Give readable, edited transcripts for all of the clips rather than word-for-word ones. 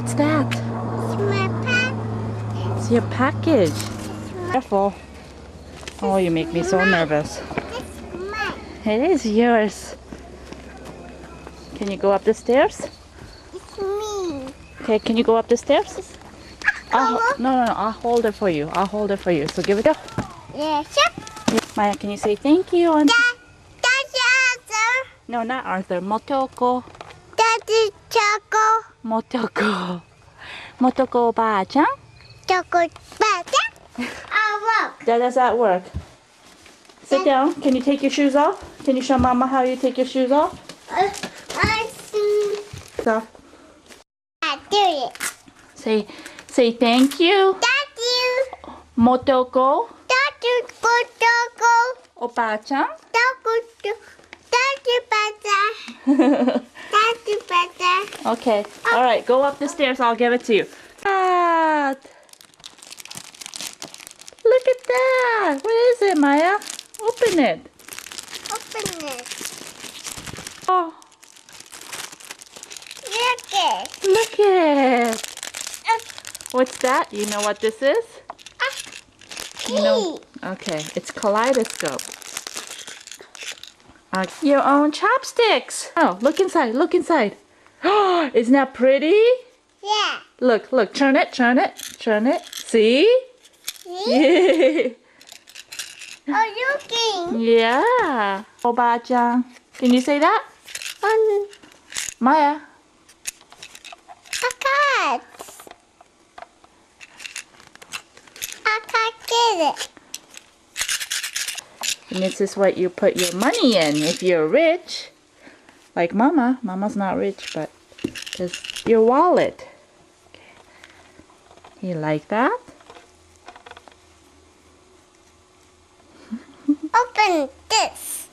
what's that? It's my package. It's your package. Careful. Oh, you make me so nervous. It's mine. It is yours. Can you go up the stairs? It's me. Okay, can you go up the stairs? Hello? No, I'll hold it for you. I'll hold it for you. So give it up. Yeah, sure. Maya, can you say thank you? That's Arthur. No, not Arthur. Motoko. That's Choco. Motoko. Motokoおばあちゃん? Choco Bata. How does that work? Sit down. Can you take your shoes off? Can you show Mama how you take your shoes off? I see. So, I do it. say thank you. Thank you. Motoko Thank you, Choco.おばあちゃん. Thank you, Bata. Thank you, Bata. Okay. All right. Go up the stairs. I'll give it to you. Ah, look at that. What is it, Maya? Open it. Open it. Oh, Look it. look it. What's that? You know what this is? You know. Okay. It's kaleidoscope. Your own chopsticks. Oh, look inside. Look inside. Oh, isn't that pretty? Yeah. Look, look. Turn it. Turn it. Turn it. See? See? Yeah. Oh, looking. Yeah. Oba-chan. Can you say that? Maya. A cat. I can't get it. And this is what you put your money in if you're rich. Like Mama. Mama's not rich, but it's your wallet. Okay. You like that? Open this.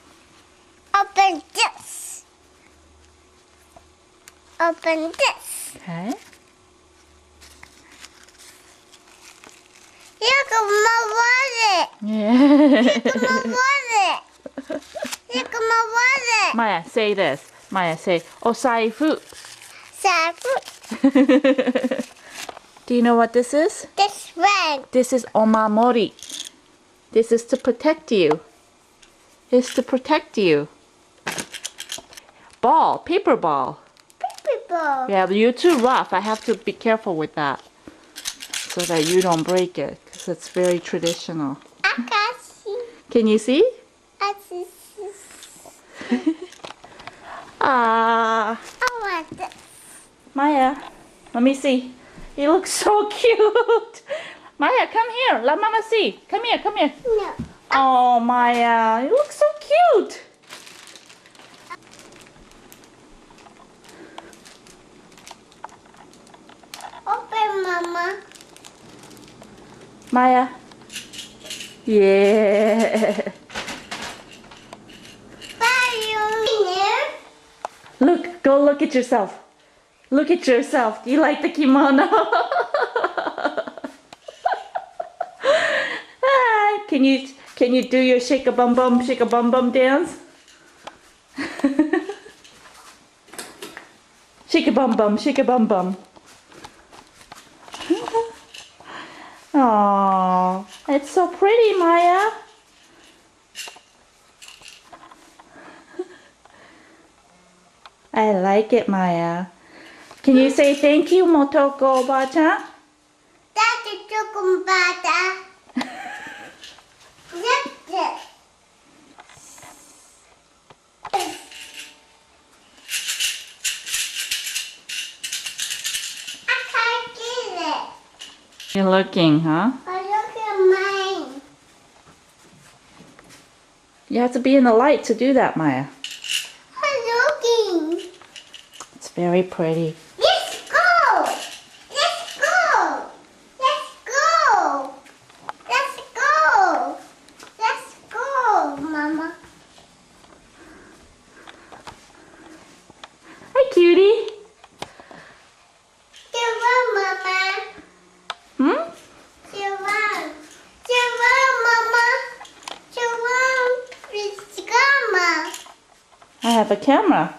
Open this. Open this. Okay. Look at my wallet. Yeah. Look at my wallet. Look at my wallet. Maya, say this. Maya, say, Osaifu. Safu. Do you know what this is? This red. This is omamori. This is to protect you. It's to protect you. Ball, paper ball. People. Yeah, but you're too rough. I have to be careful with that so that you don't break it because it's very traditional. I can see. Can you see? I see. Ah, I want this. Maya, let me see. You look so cute. Maya, come here. Let Mama see. Come here, come here. No. Oh, Maya, you look so cute. Open, Mama. Maya. Yeah. Look, go look at yourself. Look at yourself. Do you like the kimono? Ah, can you do your shake a bum bum dance? Shake a bum bum. Oh, it's so pretty, Maya. I like it, Maya. Can you say thank you, Motoko Oba-chan? That's a chocolate. Zip it. I can't get it. You're looking, huh? I look at mine. You have to be in the light to do that, Maya. I'm looking. It's very pretty. Let's go. Let's go. Let's go. Let's go. Let's go, Mama. Hi, cutie. Mama. Hmm? Mama. I have a camera.